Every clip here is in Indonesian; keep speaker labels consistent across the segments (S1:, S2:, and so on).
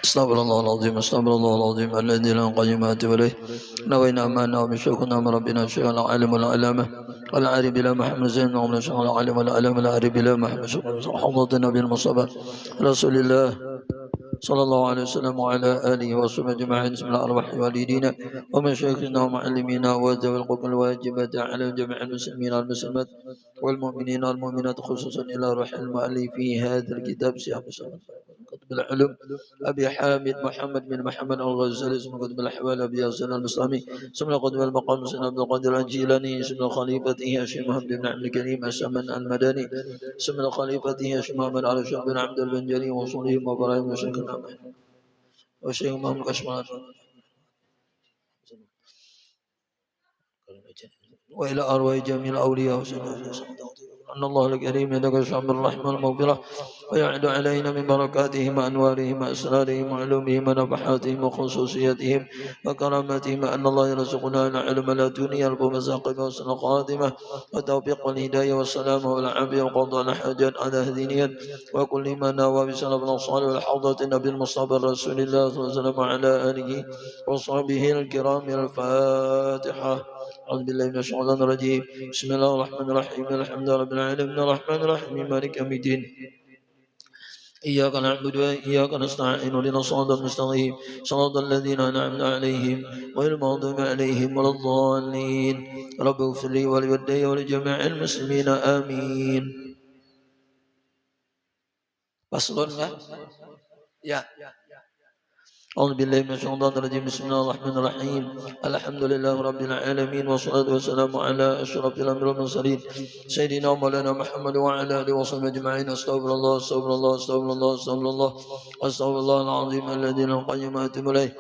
S1: استغفر الله العظيم استغفر الله العظيم الذي لا قيمات إليه نوينا ما نوى شيخنا من ربنا الشيخ العالم والعلامة والعارف بلا محمد زين ومن الشيخ العالم والعلامة العارف بلا محمد حضرة النبي المصطفى رسول الله صلى الله عليه وسلم وعلى آله وصحبه أجمعين بسم الله الرحمن والدين ومشايخنا ومعلمينا وذوي الحقوق الواجبة على جميع المسلمين والمسلمات والمؤمنين والمؤمنات خصوصا إلى روح المؤلف في هذا الكتاب سيام كتب العلم أبي حامد محمد بن محمد الغزالي اسم كتب الأحوال أبي حسن المسلمي اسم كتب المقام سيدنا عبد القادر الجيلاني اسم خليفته هاشم محمد بن عبد الكريم السمن المدني اسم خليفته هاشم محمد على شيخ بن عبد البنجلي وصولهم وبراهيم وشيخنا وشيخ محمد كشمار وإلى أرواح جميع الأولياء أن الله الكريم يدك الشعب الرحمة المغفرة ويعد علينا من بركاتهم وأنوارهم وأسرارهم وعلومهم ونفحاتهم وخصوصياتهم وكراماتهم أن الله يرزقنا العلم لا دنيا المساقب وسن الخاتمة وتوفيق والهداية والسلامة والعافية وقضاء الحاجات على هدينيا وكل ما نوى بسلام الأصحاب والحوضة النبي المصطفى رسول الله صلى الله عليه وسلم وعلى آله وصحبه الكرام الفاتحة. أعوذ بالله من الشيطان الرجيم بسم الله الرحمن الرحيم الحمد لله رب العالمين الرحمن الرحيم مالك يوم الدين إياك نعبد وإياك نستعين اهدنا الصراط المستقيم صراط الذين أنعمت عليهم غير المغضوب عليهم ولا الضالين رب اغفر لي ولوالدي ولجميع المسلمين آمين. Paslon kan? Ya. أعوذ بالله من الشيطان الرجيم بسم الله الرحمن الرحيم الحمد لله رب العالمين والصلاة والسلام على أشرف الأنبياء والمرسلين سيدنا ومولانا محمد وعلى آله وصحبه أجمعين أستغفر الله أستغفر الله أستغفر الله أستغفر الله أستغفر الله العظيم الذي لا قيم أتم إليه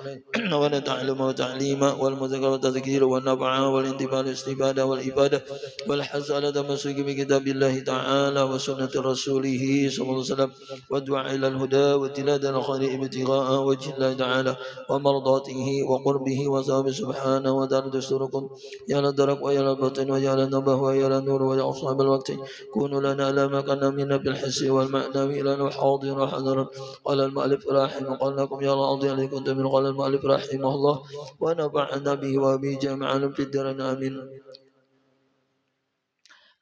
S1: ونتعلم وتعليما والمذكر والتذكير والنفع والانتفاع والاستفادة والإفادة والحث على تمسك بكتاب الله تعالى وسنة رسوله صلى الله عليه وسلم والدعاء إلى الهدى وتلاوة الخير ابتغاء وجه الله تعالى ومرضاته وقربه وثواب سبحانه وتعالى دستوركم يا للدرك ويا للبطن ويا للنبه ويا للنور ويا أصحاب الوقت كونوا لنا على ما كنا منا بالحس والمعنى لنا حاضر وحذر قال المؤلف رحمه قال لكم يا الأرض الذي كنت من قال المؤلف رحمه الله ونفعنا به وبه جميعا في الدارين آمين.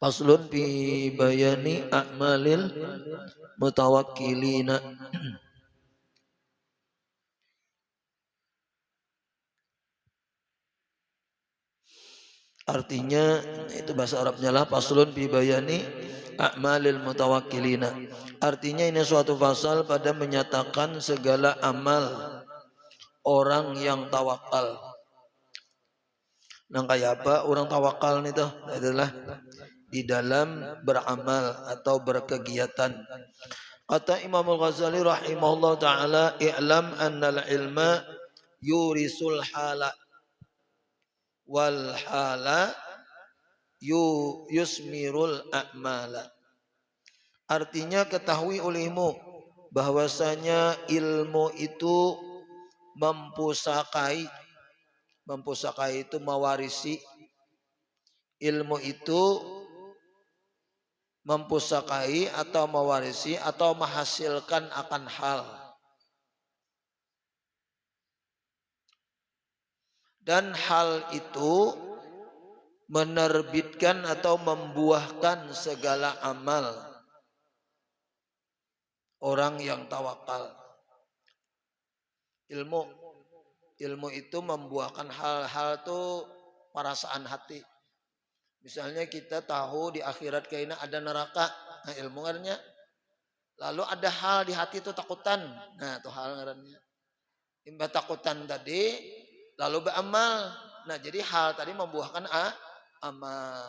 S1: Faslun fi bayani a'malil mutawakkilina. Artinya itu bahasa Arabnya lah faslun fi bayani a'malil mutawakkilina. Artinya ini suatu pasal pada menyatakan segala amal orang yang tawakal. Nah kayak apa orang tawakal itu adalah di dalam beramal atau berkegiatan. Kata Imam Al-Ghazali rahimahullah ta'ala, i'lam annal ilma yurisul hala wal hala yusmirul a'mala. Artinya ketahui olehmu bahwasanya ilmu itu mempusakai itu mewarisi, ilmu itu mempusakai atau mewarisi atau menghasilkan akan hal, dan hal itu menerbitkan atau membuahkan segala amal orang yang tawakal. Ilmu itu membuahkan hal-hal itu perasaan hati. Misalnya kita tahu di akhirat kayaknya ada neraka, nah ilmu ngarannya. Lalu ada hal di hati itu takutan, nah itu hal ngarannya. Imba takutan tadi, lalu beramal. Nah jadi hal tadi membuahkan amal.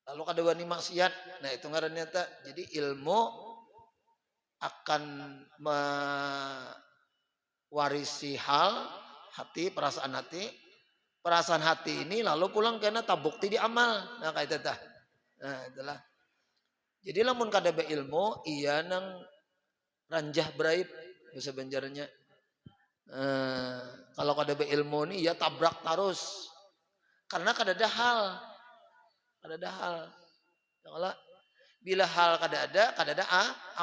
S1: Lalu kada wani maksiat, nah itu ngarannya tak. Jadi ilmu akan mewarisi hal hati, perasaan hati. Perasaan hati ini lalu pulang karena tabukti di amal. Nah kayak itu dah. Nah itulah. Jadi lamun kada be ilmu iya nang ranjah beraib bahasa Banjarnya. Kalau kada be ilmu ni ya tabrak terus. Karena kada ada hal. Kada ada hal. Kalau bila hal kada ada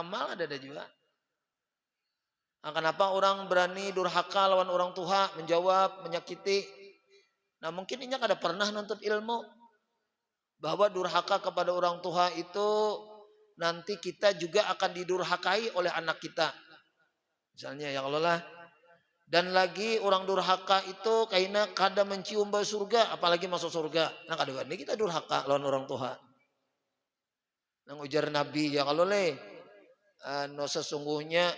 S1: amal kada ada juga. Nah, kenapa orang berani durhaka lawan orang tua, menjawab, menyakiti? Nah mungkin ini kada pernah nuntut ilmu bahwa durhaka kepada orang tua itu nanti kita juga akan didurhakai oleh anak kita. Misalnya ya Allah lah. Dan lagi orang durhaka itu kayaknya kada mencium bau surga, apalagi masuk surga. Nah kada ini kita durhaka lawan orang tua. Nang ujar Nabi ya kalau no sesungguhnya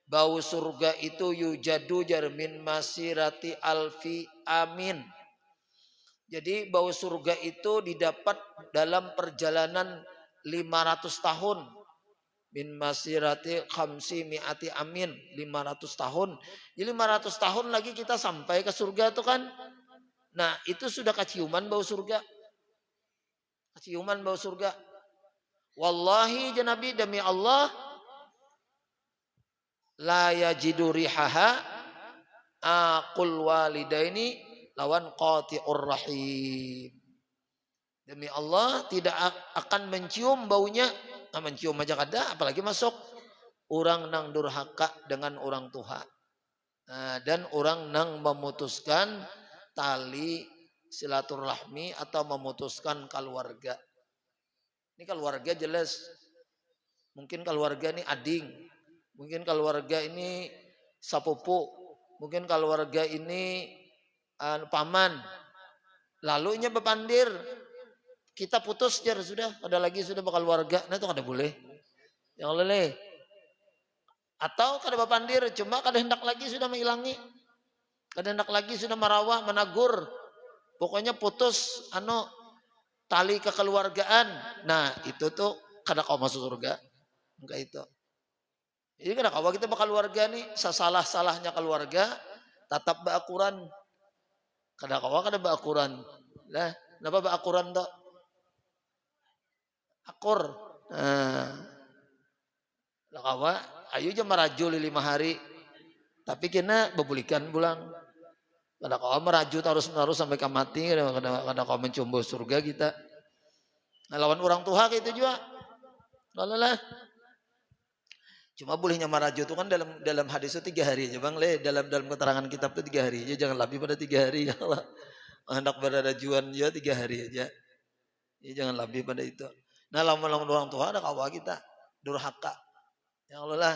S1: bau surga itu yujadu jarmin masirati alfi amin. Jadi bau surga itu didapat dalam perjalanan 500 tahun. Min masirati khamsi mi'ati amin. 500 tahun. Jadi 500 tahun lagi kita sampai ke surga itu kan. Nah itu sudah keciuman bau surga. Keciuman bau surga. Wallahi ya Nabi demi Allah. La yajidu rihaha aqul walidaini lawan qati'ur rahim. Demi Allah tidak akan mencium baunya. Nah, mencium aja kada apalagi masuk orang nang durhaka dengan orang tua. Nah, dan orang nang memutuskan tali silaturahmi atau memutuskan keluarga. Ini keluarga jelas. Mungkin keluarga ini ading. Mungkin keluarga ini sapupu. Mungkin keluarga ini paman. Lalu nya bepandir. Kita putus jar sudah. Ada lagi sudah bakal keluarga. Nah itu kada boleh. Yang leleh. Atau kada bepandir. Cuma kada hendak lagi sudah menghilangi. Kada hendak lagi sudah merawah, menagur. Pokoknya putus tali kekeluargaan. Nah itu tuh kada kau masuk surga. Enggak itu. Jadi kada kau kita bakal keluarga nih. Sasalah-salahnya keluarga. Tatap baakuran. Kada kau kada baakuran. Lah, kenapa baakuran tuh? Akur. Lah kawa, ayo aja meraju 5 hari. Tapi kena bebulikan pulang. Kada kau meraju terus-menerus sampai ke mati. Kada kau mencumbu surga kita. Nah, lawan orang tua gitu juga. Kalau lah. Cuma bolehnya meraju itu kan dalam hadis itu 3 hari aja bang. Dalam keterangan kitab itu 3 hari aja. Jangan lebih pada 3 hari. Kalau hendak beradajuan ya 3 hari aja. Ya, jangan lebih pada itu. Nah lawan orang tua ada kawa kita durhaka. Ya Allah lah.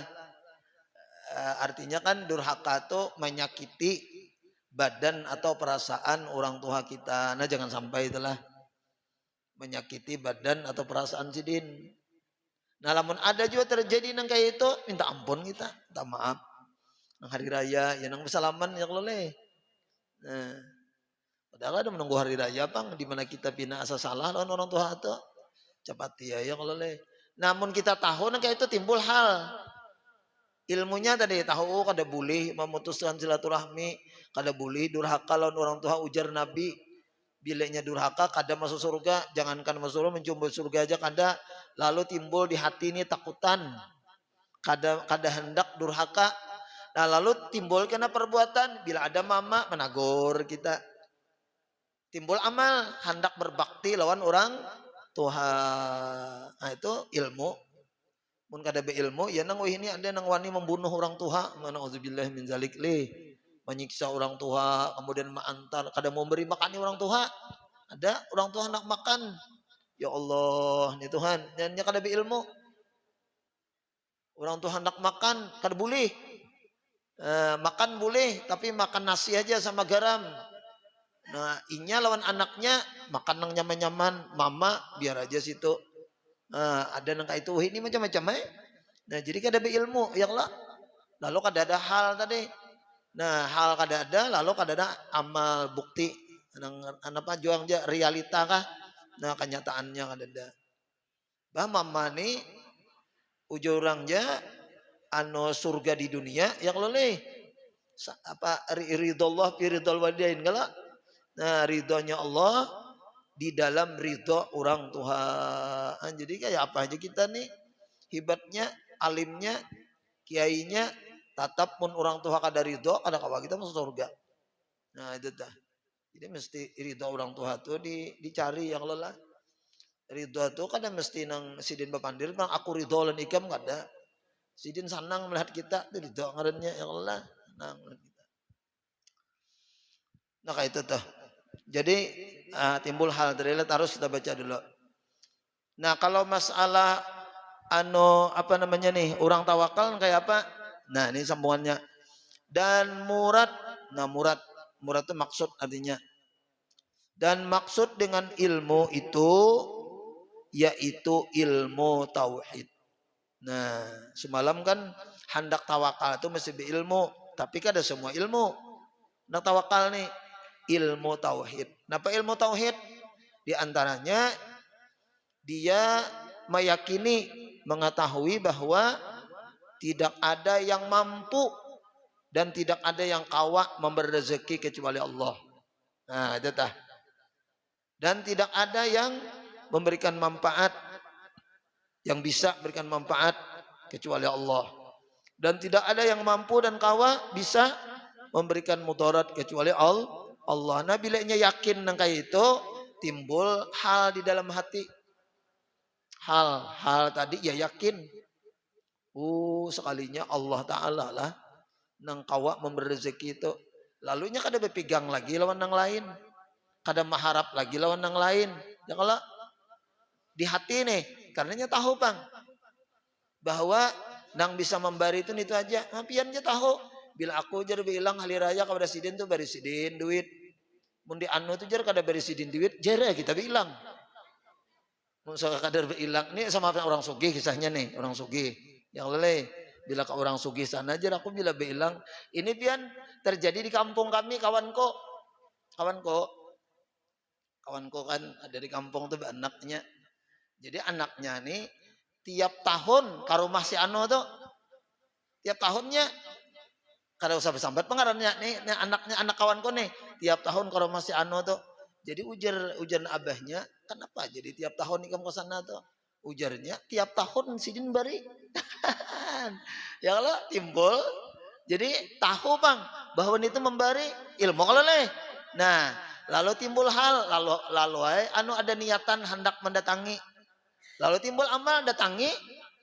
S1: Artinya kan durhaka itu menyakiti badan atau perasaan orang tua kita. Nah jangan sampai itulah menyakiti badan atau perasaan sidin. Nah lamun ada juga terjadi nang kayak itu minta ampun kita, minta maaf. Nang hari raya ya nang bersalaman ya Allah leh. Nah, padahal ada menunggu hari raya bang di mana kita bina asa salah lawan orang tua itu. Cepat ya kalau leh. Namun kita tahu nang kayak itu timbul hal. Ilmunya tadi tahu kada boleh memutuskan silaturahmi, kada boleh durhaka lawan orang tua ujar Nabi. Bilanya durhaka kada masuk surga, jangankan masuk surga mencumbu surga aja kada. Lalu timbul di hati ini takutan. Kada hendak durhaka. Nah lalu timbul kena perbuatan bila ada mama menagur kita. Timbul amal hendak berbakti lawan orang Tuhan. Nah itu ilmu. Mun kada be ilmu ya nang ini ada nang wani membunuh orang tua. Mana auzubillah min zalik menyiksa orang tua, kemudian mengantar kada mau beri makan orang tua. Ada orang tua hendak makan. Ya Allah, ni Tuhan, dan kada be ilmu. Orang tua hendak makan kada boleh. Makan boleh tapi makan nasi aja sama garam. Nah, inya lawan anaknya makan nang nyaman-nyaman, mama biar aja situ. Ada nang kayak itu, ini macam-macam Nah, jadi kada be ilmu, ya Allah. Lalu kada ada hal tadi. Nah, hal kada ada, lalu kada ada amal bukti. Nang apa juang aja realita kah? Nah, kenyataannya kada ada. Bah mama ni ujur orangnya surga di dunia, ya Allah apa ridullah fi ridul walidain galak. Nah ridhonya Allah di dalam ridho orang Tuhan. Jadi kayak apa aja kita nih hebatnya, alimnya, kiainya, tatap pun orang tua kada ridho, kada kawa kita masuk surga. Nah itu dah. Jadi mesti ridho orang tua tuh dicari yang lelah. Ridho tuh kada mesti nang sidin bapandir, nang aku ridho lan ikam kada. Sidin senang melihat kita, itu doa ngarannya ya Allah, senang melihat kita. Nah kayak itu tuh. Jadi timbul hal dari harus kita baca dulu. Nah kalau masalah apa namanya nih, orang tawakal kayak apa? Nah ini sambungannya. Dan murad, nah murad itu maksud artinya. Dan maksud dengan ilmu itu yaitu ilmu tauhid. Nah, semalam kan hendak tawakal itu mesti berilmu, tapi kan ada semua ilmu. Hendak tawakal nih ilmu tauhid. Kenapa ilmu tauhid? Di antaranya dia meyakini, mengetahui bahwa tidak ada yang mampu dan tidak ada yang kawak memberi rezeki kecuali Allah. Nah, itu tah. Dan tidak ada yang memberikan manfaat, yang bisa berikan manfaat kecuali Allah. Dan tidak ada yang mampu dan kawa bisa memberikan mudarat kecuali Allah. Nah, bila yakin nang kayak itu, timbul hal di dalam hati. Hal tadi ya yakin. Sekalinya Allah Ta'ala lah nang kawa memberi rezeki itu. Lalunya kada berpegang lagi lawan nang lain. Kada mengharap lagi lawan nang lain. Ya kalau di hati nih, karenanya tahu bang bahwa nang bisa memberi itu aja. Pian aja tahu. Bila aku jar bilang hari raya kepada sidin tuh beri sidin duit. Mun di anu tuh jar kada beri sidin duit, jar kita bilang. Mun kadar bilang nih sama orang sugih kisahnya nih, orang sugih. Yang lele bila ke orang sugih sana jar aku bila bilang, ini pian terjadi di kampung kami kawanku kan ada di kampung tuh anaknya. Jadi anaknya nih tiap tahun ke rumah si Ano tuh tiap tahunnya kada usah bersambat pengarannya nih anaknya anak kawanku nih tiap tahun ke rumah si Ano tuh. Jadi ujar abahnya kenapa jadi tiap tahun ikam ke sana tuh? Ujarnya tiap tahun sidin bari. Ya kalau timbul jadi tahu bang bahwa itu memberi ilmu kalau leh. Nah lalu timbul hal lalu anu ada niatan hendak mendatangi. Lalu timbul amal datangi.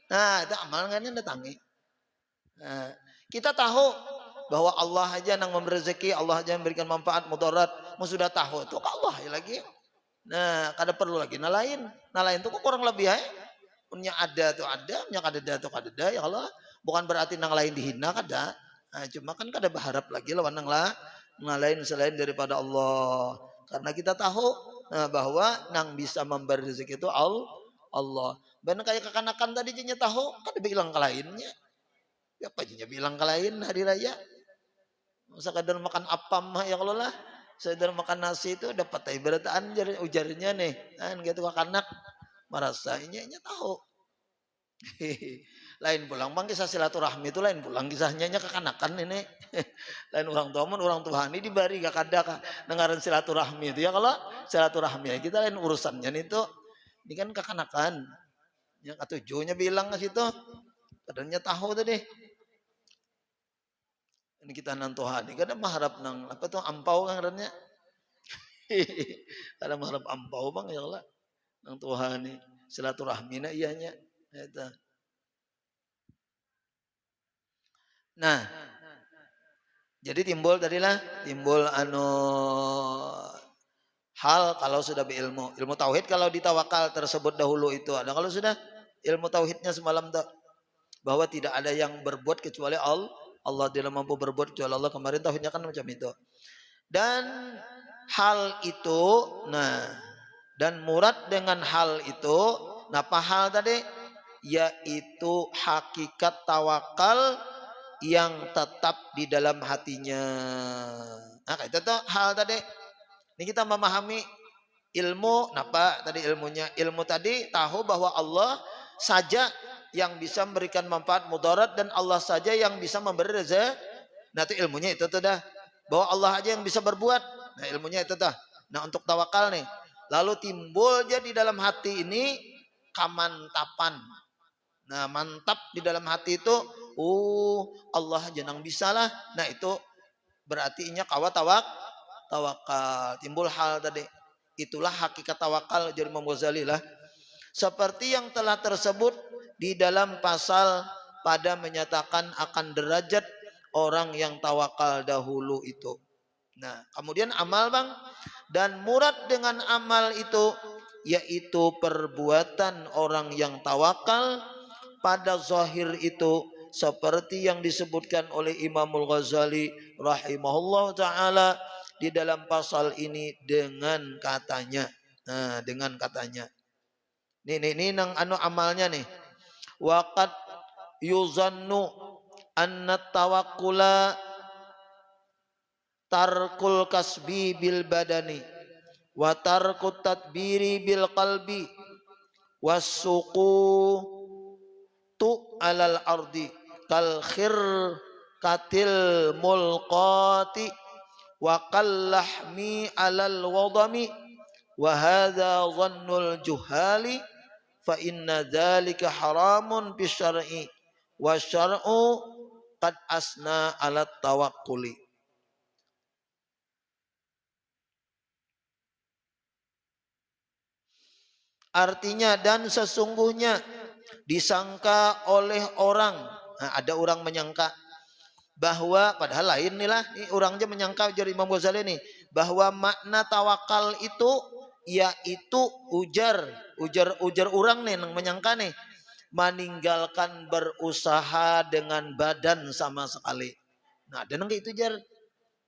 S1: Nah, itu amal kan datangi. Nah, kita tahu bahwa Allah aja yang memberi rezeki, Allah aja yang memberikan manfaat mudarat. Mau sudah tahu itu Allah ya lagi. Nah, kada perlu lagi nalain itu kok kurang lebih ya. Punya ada tuh ada, punya kada tuh kada ya Allah. Bukan berarti nang lain dihina kada. Nah, cuma kan kada berharap lagi lawan nang lain selain daripada Allah. Karena kita tahu bahwa nang bisa memberi rezeki itu Allah. Benar kayak kekanakan tadi jenya tahu, kan bilang ke lainnya. Ya apa jenya bilang ke lain hari raya. Sekadar makan apam ya kalau lah. Sekadar makan nasi itu dapat ibarataan ujarnya nih. Kan gitu kekanak merasa nya tahu. Lain pulang bang kisah silaturahmi itu lain pulang kisahnya kekanakan ini. Lain orang tua orang tua ini dibari gak kada dengaran silaturahmi itu ya kalau silaturahmi kita lain urusannya itu. Ini kan kekanakan. Yang ketujuhnya bilang ke situ. Kadangnya tahu tadi. Ini kita nang Tuhan. Ini kadang mengharap nang apa tuh ampau kan kadangnya. Kadang mengharap ampau bang ya Allah. Nang Tuhan ini. Silaturahmi na iyanya. Itu. Nah. Jadi timbul hal kalau sudah berilmu. Ilmu tauhid kalau ditawakal tersebut dahulu itu ada. Kalau sudah ilmu tauhidnya semalam tak bahwa tidak ada yang berbuat kecuali Allah. Allah tidak mampu berbuat kecuali Allah. Kemarin tauhidnya kan macam itu. Dan hal itu, dan murad dengan hal itu, apa hal tadi? Yaitu hakikat tawakal yang tetap di dalam hatinya. Nah, itu tuh hal tadi. Ini kita memahami ilmu, napa tadi ilmunya? Ilmu tadi tahu bahwa Allah saja yang bisa memberikan manfaat mudarat dan Allah saja yang bisa memberi rezeki. Nah itu ilmunya itu tuh dah. Bahwa Allah aja yang bisa berbuat. Nah ilmunya itu dah. Nah untuk tawakal nih. Lalu timbul jadi dalam hati ini kamantapan. Nah mantap di dalam hati itu. Allah aja yang bisa lah. Nah itu berarti inya tawakal. Timbul hal tadi. Itulah hakikat tawakal jadi Imam Ghazali lah. Seperti yang telah tersebut di dalam pasal pada menyatakan akan derajat orang yang tawakal dahulu itu. Nah, kemudian amal bang, dan murad dengan amal itu yaitu perbuatan orang yang tawakal pada zahir itu seperti yang disebutkan oleh Imamul Ghazali rahimahullah taala di dalam pasal ini dengan katanya. Nah, dengan katanya. Nih nang anu amalnya nih. Waqad yuzannu anna tawakkula tarkul kasbi bil badani wa tarkut tadbiri bil qalbi wasuqu tu alal ardi kal khir katil mulqati wa kallahmi alal wadami wa hadza dhannul juhali fa inna dzalika haramun fi syar'i wa syar'u qad asna ala tawakkuli. Artinya, dan sesungguhnya disangka oleh orang, nah, ada orang menyangka bahwa padahal lain nih lah, ini orang aja menyangka dari Imam Ghazali nih bahwa makna tawakal itu yaitu ujar orang nih yang menyangka nih meninggalkan berusaha dengan badan sama sekali. Nah, dan enggak itu jar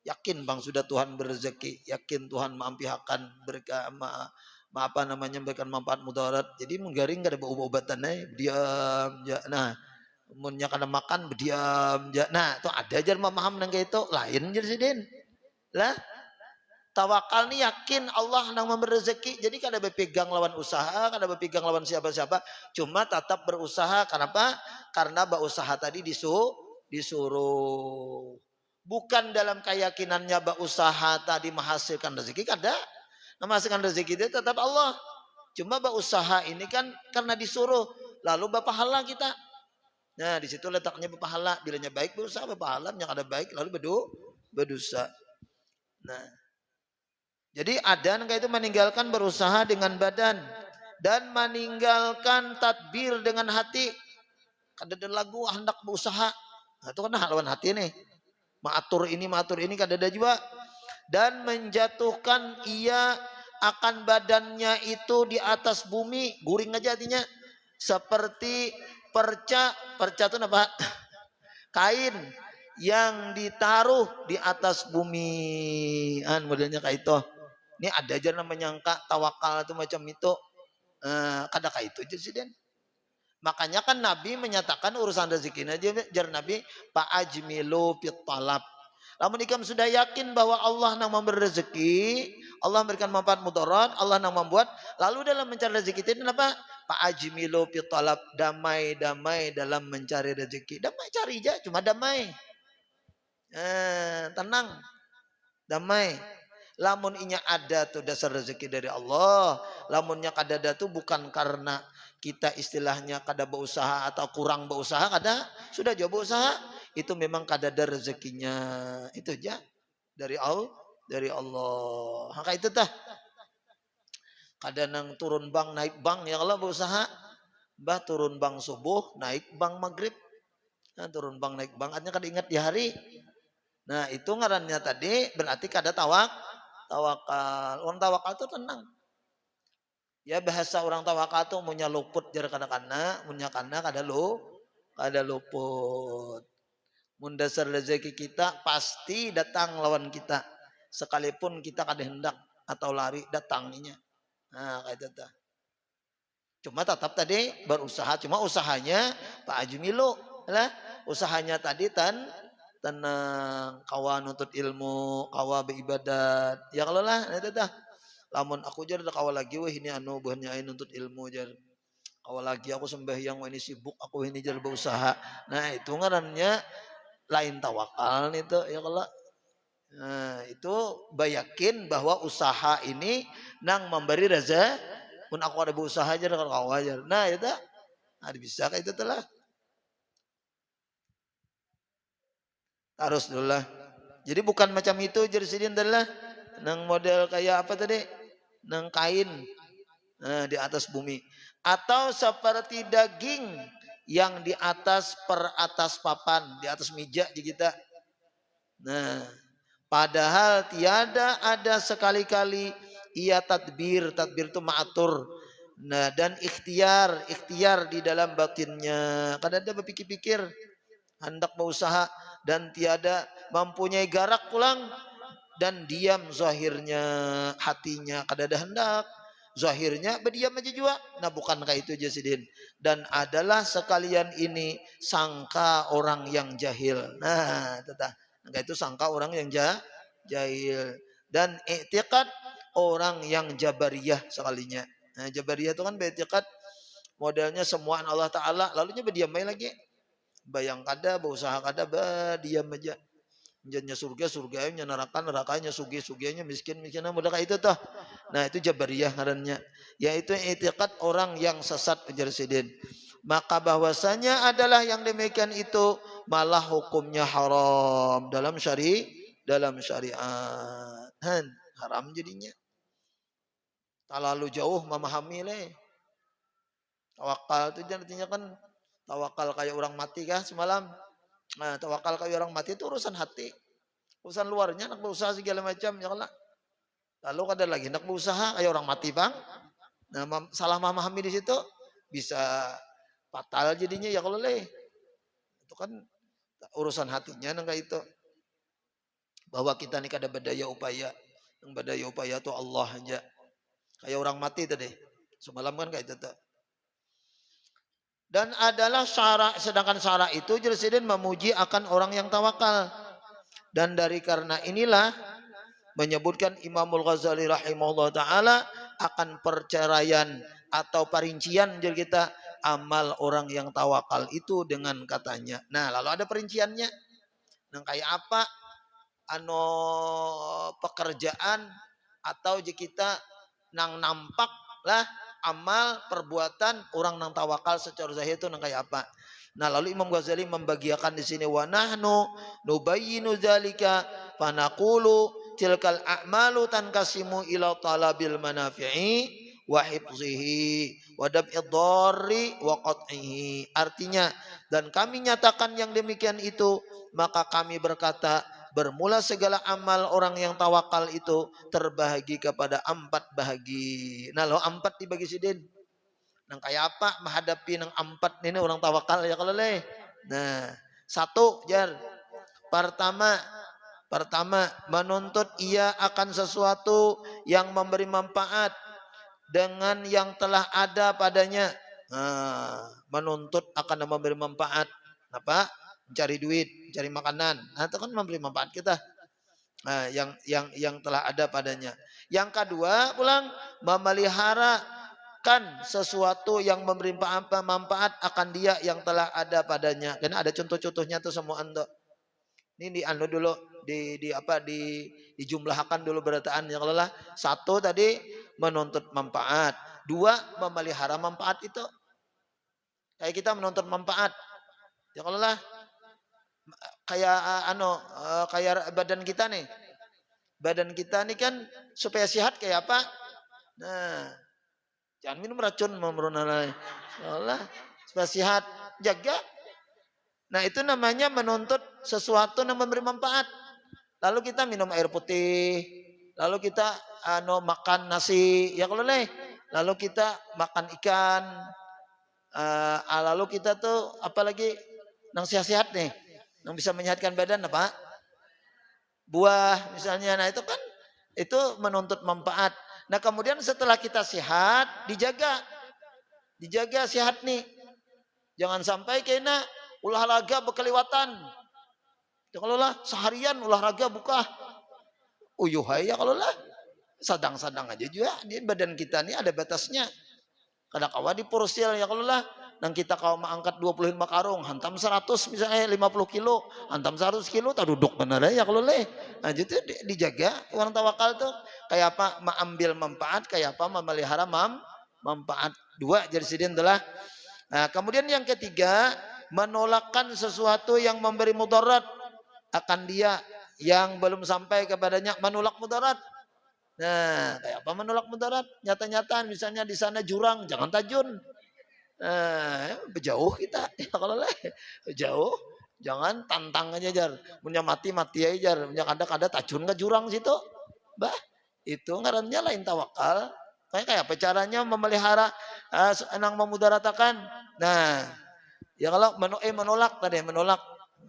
S1: yakin bang sudah Tuhan berrezeki, yakin Tuhan mampihakan berkah apa namanya memberikan manfaat mudarat. Jadi menggaring gak ada obat-obatan diam ya. Nah, munnya kada makan berdiam ya. Nah, itu ada aja memaham nang itu lain jadi sidin. Lah, tawakal nih yakin Allah nang memberi rezeki. Jadi kada berpegang lawan usaha, kada berpegang lawan siapa-siapa, cuma tetap berusaha. Kenapa? Karena berusaha tadi disuruh. Bukan dalam keyakinannya berusaha tadi menghasilkan rezeki, kada. Menghasilkan rezeki itu tetap Allah. Cuma berusaha ini kan karena disuruh, lalu berpahala kita. Nah, di situ letaknya berpahala. Bilanya baik berusaha berpahala, yang ada baik lalu berdosa. Nah, jadi ada yang itu meninggalkan berusaha dengan badan dan meninggalkan tadbir dengan hati. Kada ada lagu hendak berusaha. Nah, itu kan lawan hati nih. Maatur ini kada ada juga. Dan menjatuhkan ia akan badannya itu di atas bumi, guring aja artinya, seperti perca itu apa? Kain yang ditaruh di atas bumi, modelnya kayak itu. Ini ada aja namanya menyangka tawakal itu macam itu, kada kayak itu aja sih den. Makanya kan Nabi menyatakan urusan rezeki aja jar Nabi pak ajmilu fit talab. Namun ikam sudah yakin bahwa Allah yang memberi rezeki, Allah memberikan manfaat mudarat, Allah yang membuat, lalu dalam mencari rezeki itu apa? Pak ajmilu fit talab, damai dalam mencari rezeki. Damai cari aja, cuma damai. Tenang. Damai. Lamun inya ada tuh dasar rezeki dari Allah, lamunnya kada ada tuh bukan karena kita istilahnya kada berusaha atau kurang berusaha, kada, sudah jauh berusaha, itu memang kada ada rezekinya, itu aja dari Allah. Maka itu tah kada nang turun bang naik bang ya kalau berusaha, bah turun bang subuh naik bang maghrib, nah, turun bang naik bang artinya kada ingat di hari. Nah, itu ngarannya tadi berarti kada tawakal. Orang tawakal itu tenang. Ya bahasa orang tawakal itu munya luput jar kana munya kana kada luput. Mun dasar rezeki kita pasti datang lawan kita. Sekalipun kita kada hendak atau lari datangnya. Nah, kayak itu. Cuma tetap tadi berusaha, cuma usahanya Pak Ajmilu lah. Usahanya tadi tenang, kawa nuntut ilmu, kawa beribadat. Ya kalau lah itu dah. Lamun aku jar kawa lagi weh ini buahnya nuntut ilmu jar. Kawa lagi aku sembahyang ini sibuk, aku ini jar berusaha. Nah, itu ngarannya lain tawakal nih tuh ya kalau. Nah, itu bayakin bahwa usaha ini nang memberi rezeki. Mun aku ada berusaha aja kalau kau ajar. Nah, itu ada bisa kayak itu telah. Harus dulu lah. Jadi bukan macam itu jersidin adalah nang model kayak apa tadi? Nang kain di atas bumi. Atau seperti daging yang di atas papan, di atas meja di kita. Nah, padahal tiada ada sekali-kali ia tadbir itu ma'atur. Nah, dan ikhtiar di dalam batinnya. Kadang ada berpikir-pikir, hendak berusaha dan tiada mempunyai garak pulang, dan diam zahirnya hatinya. Kadang ada hendak zahirnya berdiam aja juga. Nah, bukankah itu jasidin? Dan adalah sekalian ini sangka orang yang jahil. Nah, itu sangka orang yang jahil. Dan i'tiqad orang yang jabariyah sekalinya. Nah, jabariyah itu kan beriktikad modelnya semuaan Allah Ta'ala, lalunya berdiam aja lagi. Bayang kada, berusaha kada, berdiam aja. Jadinya surganya nerakanya sugihnya miskinnya mudah kayak itu toh. Nah, itu jabariyah ngarannya, yaitu i'tiqad orang yang sesat ujar sidin. Maka bahwasanya adalah yang demikian itu malah hukumnya haram dalam syariat. Haram jadinya. Terlalu jauh memahami tawakal itu artinya kan tawakal kayak orang mati kah semalam. Nah, tawakal kayak orang mati itu urusan hati. Urusan luarnya nak berusaha segala macam ya kan. Lalu ada lagi nak berusaha kayak orang mati bang. Nah, salah memahami di situ bisa fatal jadinya ya kalau itu kan urusan hatinya nang kayak itu. Bahwa kita nih kada berdaya upaya. Yang berdaya upaya itu Allah aja. Kayak orang mati tadi. Semalam kan kayak itu. Dan adalah syara, sedangkan syara itu Jalsidin memuji akan orang yang tawakal. Dan dari karena inilah menyebutkan Imamul Ghazali rahimahullah ta'ala akan perceraian atau perincian jadi kita amal orang yang tawakal itu dengan katanya. Nah, lalu ada perinciannya. Nah, kayak apa? Pekerjaan atau jika kita nang nampak lah amal perbuatan orang nang tawakal secara zahir itu nang kayak apa. Nah, lalu Imam Ghazali membagiakan di sini wa nahnu nubayyinu dzalika fa naqulu tilkal a'malu tankasimu ila talabil manafi'i wa hifzihi wa dab'id dharri wa qat'ihi. Artinya, dan kami nyatakan yang demikian itu, maka kami berkata bermula segala amal orang yang tawakal itu terbahagi kepada 4 bahagi. Nah, lo 4 dibagi sidin. Nang kayak apa menghadapi nang 4 ini orang tawakal ya kalau leh. Nah, 1 jar. Pertama menuntut ia akan sesuatu yang memberi manfaat dengan yang telah ada padanya. Nah, menuntut akan memberi manfaat apa? Mencari duit, mencari makanan. Nah, itu kan memberi manfaat kita. Nah, yang telah ada padanya. Yang kedua, pulang memeliharakan sesuatu yang memberi manfaat akan dia yang telah ada padanya. Karena ada contoh-contohnya tuh semua ando. Ini dulu dijumlahkan dulu berataan yang lelah. 1 tadi menuntut manfaat. 2 memelihara manfaat itu. Kayak kita menuntut manfaat. Ya kalau lah kayak badan kita nih. Badan kita nih kan supaya sehat kayak apa? Nah, jangan minum racun memperunalai. Allah supaya sehat, jaga. Nah, itu namanya menuntut sesuatu yang memberi manfaat. Lalu kita minum air putih, lalu kita makan nasi, ya kalau lalu kita makan ikan, lalu kita tuh apalagi nang sehat-sehat nih. Yang bisa menyehatkan badan apa? Buah misalnya. Nah, itu kan itu menuntut manfaat. Nah, kemudian setelah kita sehat, dijaga sehat nih. Jangan sampai kena olahraga berkelewatan. Kalau lah seharian olahraga buka. Uyuh ya kalau lah sadang-sadang aja juga. Di badan kita nih ada batasnya. Kadang kawa di porsil ya kalau lah. Nang kita kau mengangkat 25 karung, hantam 100 misalnya 50 kilo, hantam 100 kilo, tak duduk benar ya kalau Nah, itu dijaga orang tawakal tuh kayak apa mengambil manfaat, kayak apa memelihara manfaat. 2 jadi sidin adalah. Nah, kemudian yang ketiga menolakkan sesuatu yang memberi mudarat akan dia yang belum sampai kepadanya, menolak mudarat. Nah, kayak apa menolak mudarat? Nyata-nyata misalnya di sana jurang, jangan tajun. Jauh kita ya kalau lah jauh jangan tantang aja jar punya mati aja jar punya kada tajun ke jurang situ bah itu ngarannya lain tawakal kayak apa caranya memelihara enang memudaratakan nah ya kalau menolak tadi menolak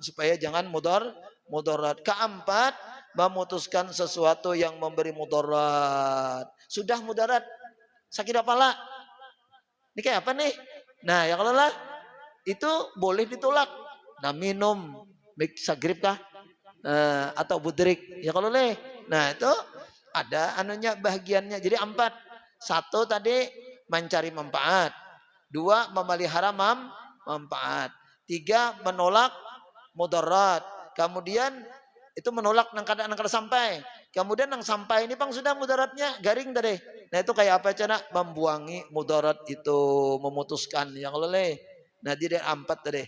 S1: supaya jangan mudarat keempat memutuskan sesuatu yang memberi mudarat sudah mudarat sakit apalah ini kayak apa nih nah ya kalau lah itu boleh ditolak nah minum sagrib kah atau budrik ya kalau leh nah itu ada anunya bahagiannya jadi empat satu tadi mencari manfaat dua memelihara manfaat tiga menolak mudarat kemudian itu menolak nang kada sampai kemudian nang sampai ini bang sudah mudaratnya garing tadi nah itu kayak apa cina membuangi mudarat itu memutuskan yang leleh nah jadi empat tadi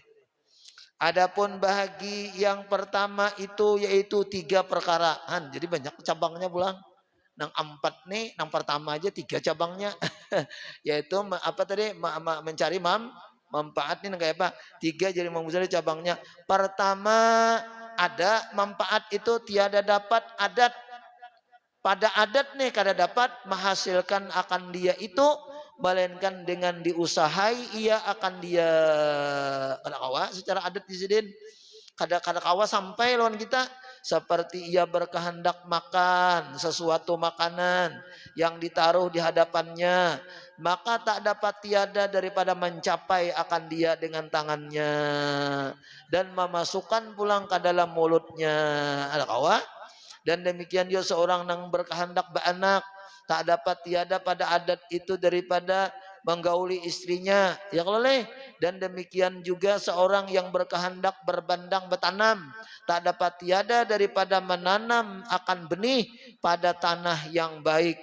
S1: adapun bahagi yang pertama itu yaitu tiga perkaraan jadi banyak cabangnya pulang nang empat nih nang pertama aja tiga cabangnya yaitu apa tadi mencari manfaat nih kayak apa tiga jadi mengusari cabangnya pertama ada manfaat itu tiada dapat adat pada adat nih kada dapat menghasilkan akan dia itu melainkan dengan diusahai ia akan dia kada kawa secara adat disidin kada kawa sampai lawan kita seperti ia berkehendak makan sesuatu makanan yang ditaruh di hadapannya maka tak dapat tiada daripada mencapai akan dia dengan tangannya dan memasukkan pulang ke dalam mulutnya ada kawa dan demikian dia seorang yang berkehendak beranak tak dapat tiada pada adat itu daripada menggauli istrinya ya kalau leh dan demikian juga seorang yang berkehendak berbandang bertanam tak dapat tiada daripada menanam akan benih pada tanah yang baik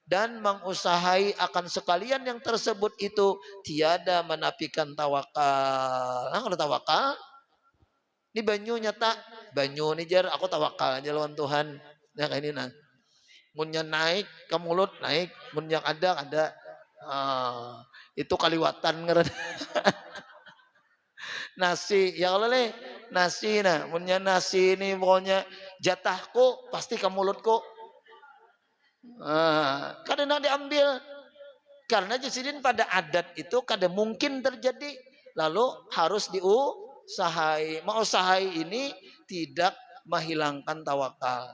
S1: dan mengusahai akan sekalian yang tersebut itu tiada menafikan tawakal nah kalau tawakal ini banyu nyata banyu nih jar aku tawakal aja lawan Tuhan ya kayak ini nah munnya naik ke mulut naik munnya ada itu kaliwatan ngeren nasi ya kalau nih nasi nah munnya nasi ini pokoknya jatahku pasti ke mulutku kadang diambil karena jasidin pada adat itu kadang mungkin terjadi lalu harus diusahai usahai ini tidak menghilangkan tawakal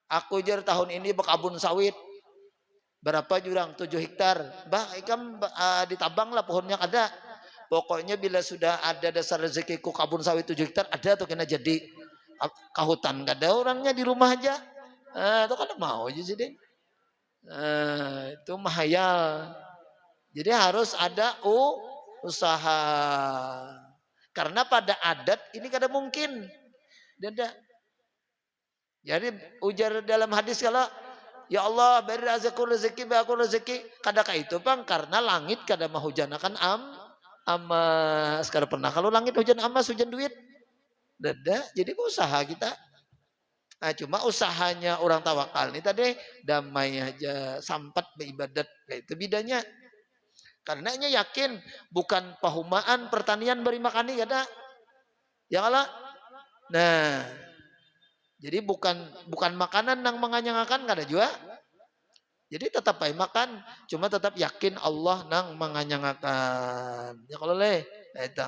S1: aku jar tahun ini berkebun sawit berapa jurang 7 hektar bah ikam ditabang lah pohonnya ada pokoknya bila sudah ada dasar rezekiku kebun sawit 7 hektar ada tuh kena jadi kahutan gak ada orangnya di rumah aja itu kan mau aja sih deh itu mahayal jadi harus ada usaha karena pada adat ini kada mungkin tidak jadi ujar dalam hadis kalau ya Allah beri rezeki aku rezeki kadakah itu bang karena langit kada mahujanakan amas kada pernah kalau langit hujan amas hujan duit dada jadi usaha kita nah, cuma usahanya orang tawakal ini tadi damai aja sampat beribadat itu bedanya karenanya yakin bukan pahumaan pertanian beri makani kada ya kalau nah jadi bukan makanan yang menganyangakan kada juga jadi tetap baik makan cuma tetap yakin Allah nang menganyangakan ya kalau leh nah, itu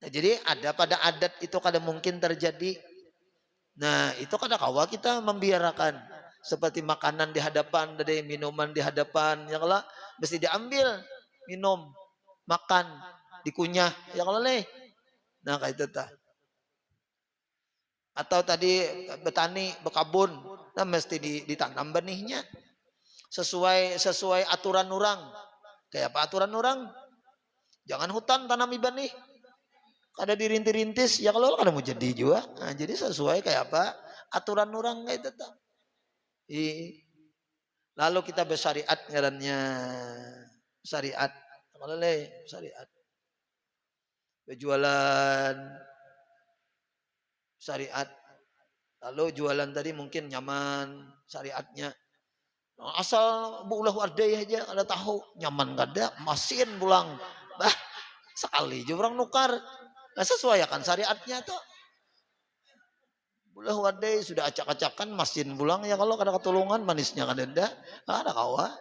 S1: nah, jadi ada pada adat itu kada mungkin terjadi nah itu kada kawa kita membiarkan seperti makanan di hadapan dari minuman di hadapan ya kalau mesti diambil minum makan dikunyah ya kalau leh nah kayak itu ta atau tadi petani berkebun nah mesti ditanam benihnya sesuai aturan orang kayak apa aturan orang jangan hutan tanam benih kada dirintis-rintis ya kalau kada mau jadi juga nah, jadi sesuai kayak apa aturan orang kayak itu ta lalu kita bersyariat ngarannya syariat kalau leh syariat berjualan syariat lalu jualan tadi mungkin nyaman syariatnya Asal ulah wadai aja ada tahu nyaman kada masin pulang. Bah, sekali aja orang nukar. Nah, sesuaikan syariatnya tuh. Ulah wadai sudah acak-acakan masin pulang ya kalau kada ketulungan manisnya kada ada kawa.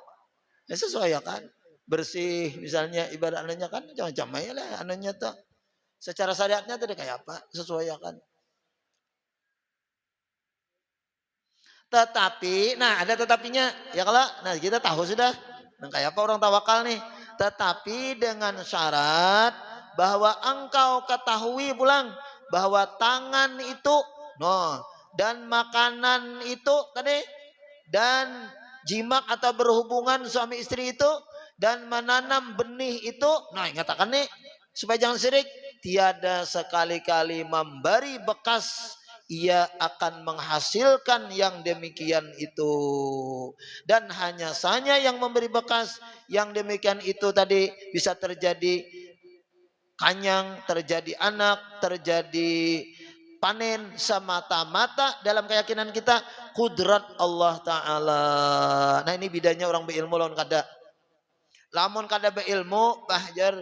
S1: Ya sesuaikan. Bersih misalnya ibaratnya kan macam-macam ya lah anunya tuh. Secara syariatnya tadi kayak apa? Sesuaikan. Tetapi, nah ada tetapinya. Ya kalau, nah kita tahu sudah. Nah, kayak apa orang tawakal nih? Tetapi dengan syarat bahwa engkau ketahui pulang bahwa tangan itu, no, dan makanan itu tadi, dan jimak atau berhubungan suami istri itu, dan menanam benih itu, nah ingatakan nih supaya jangan syirik, tiada sekali-kali memberi bekas ia akan menghasilkan yang demikian itu, dan hanya saja yang memberi bekas yang demikian itu tadi bisa terjadi kanyang, terjadi anak, terjadi panen semata-mata dalam keyakinan kita kudrat Allah Ta'ala. Nah ini bedanya orang berilmu lawan kada. Lamun kada berilmu bahjar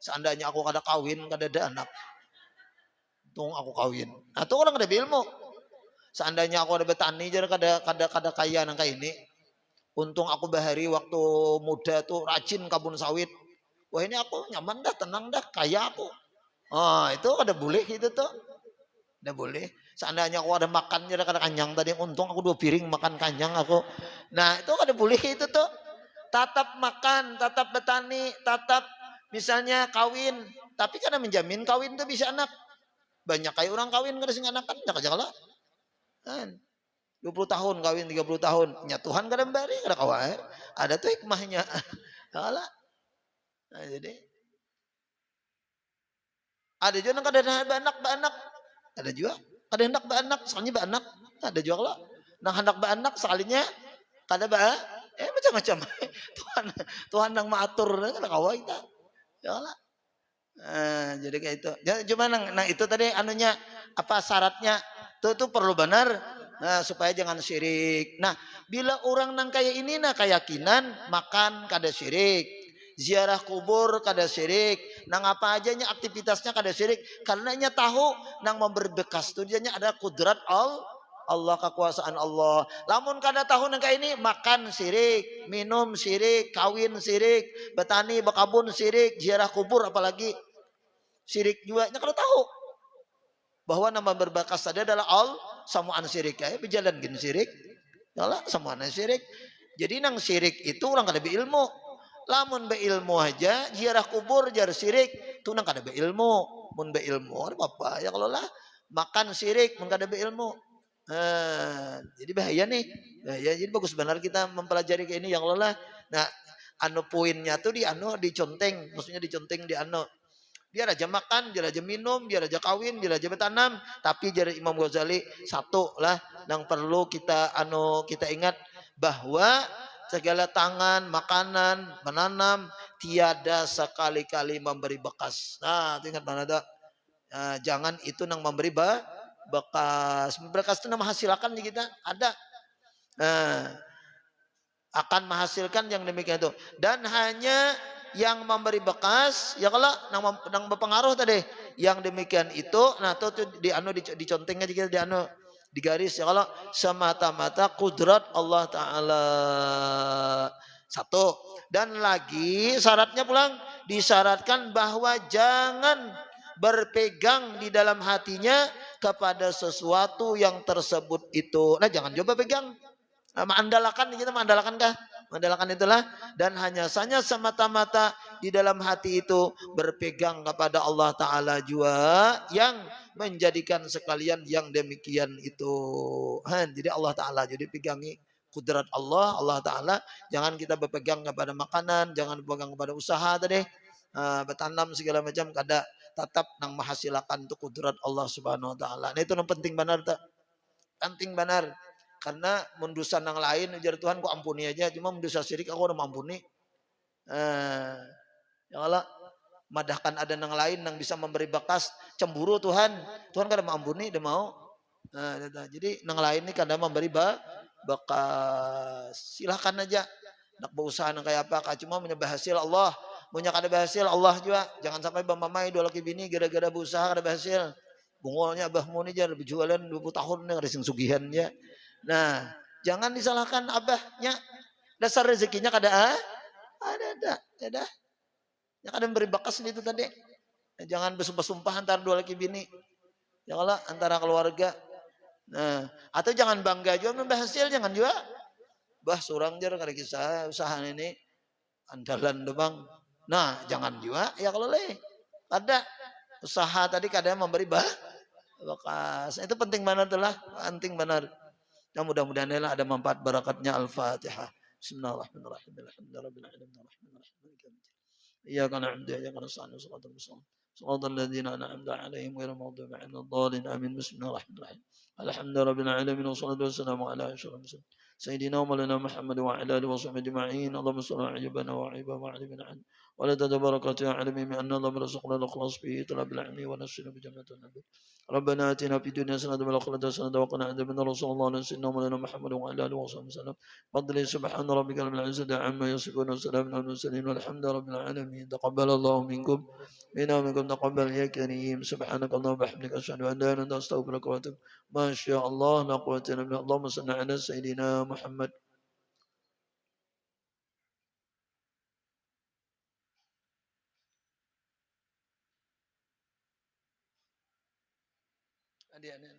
S1: seandainya aku kada kawin kada ada anak, untung aku kawin. Nah itu orang kada berilmu. Seandainya aku ada betani jar kada kaya nang kayak ini. Untung aku bahari waktu muda tuh rajin kabun sawit. Wah ini aku nyaman dah, tenang dah, kaya aku. Oh itu kada boleh gitu tuh. Tidak boleh. Seandainya aku ada makan jar kada kanyang tadi, untung aku 2 piring makan kanyang aku. Nah itu kada boleh itu tuh. Tatap makan, tatap betani, tatap misalnya kawin. Tapi kada menjamin kawin tuh bisa anak. Banyak kayak orang kawin kada sing anak kan, jangan lah. Kan 20 tahun kawin 30 tahun nya Tuhan kada bari kada kawa ada tuh hikmahnya. Kalah. Nah, jadi ada juga yang kada anak ada juga kada hendak beranak soalnya beranak ada juga lah nang hendak beranak sekalinya kada macam-macam. Tuhan yang mengatur kada kawa kita. Ya lah. Nah, jadi kayak itu. Cuma nang itu tadi anunya apa syaratnya tuh perlu benar. Nah, supaya jangan syirik. Nah, bila orang nang kayak ini nah keyakinan makan kada syirik, ziarah kubur kada syirik, nang apa aja nya aktivitasnya kada syirik karena nya tahu nang memberi bekas tu dia ada kudrat Allah kekuasaan Allah. Lamun kada tahu nang kayak ini makan syirik, minum syirik, kawin syirik, betani bekabun syirik, ziarah kubur apalagi syirik juga nya kada tahu bahwa nama berbekas tadi adalah samuan syirik ya berjalan gin syirik yalah samuan syirik. Jadi nang syirik itu orang kada beilmu. Lamun beilmu aja ziarah kubur jar syirik tu nang kada beilmu. Mun beilmu apa ya kalau lah makan syirik mun kada beilmu. Jadi bahaya nih. Bahaya. Jadi bagus benar kita mempelajari kayak ini yang lelah. Nah, anu poinnya tuh di anu diconteng, maksudnya diconteng di anu. Biar aja makan, biar aja minum, biar aja kawin, biar aja bertanam. Tapi dari Imam Ghazali satu lah yang perlu kita kita ingat bahwa segala tangan, makanan, menanam tiada sekali-kali memberi bekas. Nah, ingat mana ada? Jangan itu nang memberi bekas. Bekas itu nama hasilkan di kita ada. Akan menghasilkan yang demikian itu. Dan hanya yang memberi bekas ya kalau nang berpengaruh tadi yang demikian itu nah tuh diconteng aja kita di garis ya kalau semata-mata kudrat Allah Ta'ala satu. Dan lagi syaratnya pulang disyaratkan bahwa jangan berpegang di dalam hatinya kepada sesuatu yang tersebut itu. Nah jangan coba pegang. Mengandalkan kita mengandalkan kah? Mengandalkan itulah dan hanya saja semata-mata di dalam hati itu berpegang kepada Allah Ta'ala juga yang menjadikan sekalian yang demikian itu. Jadi Allah Ta'ala jadi pegangi kudrat Allah Ta'ala. Jangan kita berpegang kepada makanan, jangan berpegang kepada usaha tadi, bertanam segala macam kada tetap nang menghasilkan itu kudrat Allah Subhanahu Wa Ta'ala. Nah itu yang penting benar tak? Penting benar. Karena mendosa nang lain ujar Tuhan kok ampuni aja, cuma mendosa syirik aku udah mampuni. Ya Allah madahkan ada nang lain nang bisa memberi bekas cemburu Tuhan kada mau ampuni dia mau. Jadi nang lain ini kada memberi bekas. Silahkan aja. Nak berusaha nang kayak apa, cuma punya berhasil Allah. Punya kada berhasil Allah juga. Jangan sampai bamamai dua laki bini gara-gara berusaha kada berhasil. Bungolnya abahmu ni jar berjualan 20 tahun nih ada sing sugihan ya. Nah, jangan disalahkan abahnya. Dasar rezekinya kada ada. Ya dah. Yang kada beri bakas itu tadi. Jangan bersumpah-sumpah antara dua laki bini. Janganlah antara keluarga. Nah, atau jangan bangga juga berhasil, jangan juga. Bah, surang jar kada kisah usaha ini andalan doang. Nah, jangan juga ya kalau leh. Ada usaha tadi kadang memberi bakas. Itu penting banget lah, penting benar. Ya mudah-mudahan lah ada manfaat barakatnya Al-Fatihah. Bismillahirrahmanirrahim. Alhamdulillahirrahmanirrahim. إياك نعبد وإياك نستعين صراط المستقيم صراط الذين أنعمت عليهم غير المغضوب عليهم الضالين آمين بسم الله الرحمن الرحيم الحمد لله رب العالمين والصلاة والسلام على أشرف المرسلين سيدنا ومولانا محمد وعلى آله وصحبه أجمعين اللهم صل على عيوبنا وعيوب وعلمنا عنه ولا تباركت يا علمي بأن اللهم رزقنا الإخلاص به طلب العلم ونفسنا بجنة النبي ربنا آتنا في الدنيا حسنة وفي الآخرة حسنة وقنا عذاب النار صلى الله على سيدنا ومولانا محمد وعلى آله وصحبه وسلم فضل سبحان ربك رب العزة عما يصفون وسلام على المرسلين والحمد لله رب العالمين تقبل الله منكم منا ومنكم تقبل يا كريم سبحانك اللهم وبحمدك أشهد أن لا إله إلا أنت أستغفرك وأتوب ما شاء الله لا قوة إلا بالله اللهم صل على سيدنا محمد adik-adik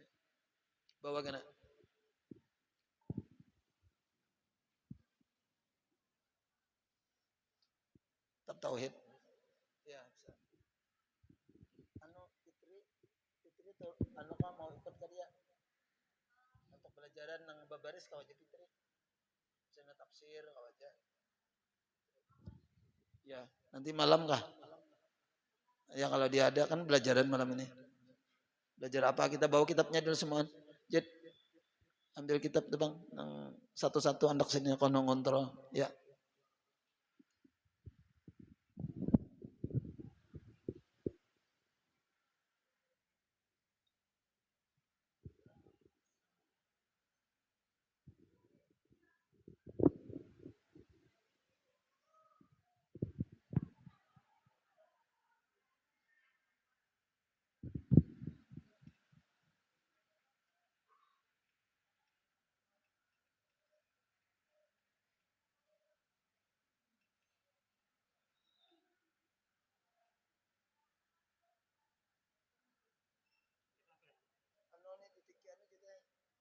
S1: bawa kena tetap tauhid ya bisa anu Fitri tuh anu kan mau ikut ke dia untuk pelajaran nang babaris kau aja Fitri sana tafsir kau aja ya nanti malam kah ya kalau dia ada kan pelajaran malam ini belajar apa kita bawa kitabnya dulu semua Jet ambil kitab tuh bang satu-satu anak sini kono ngontrol ya anu nih titik anu kita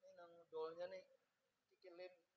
S1: ini nang dolnya nih tikilim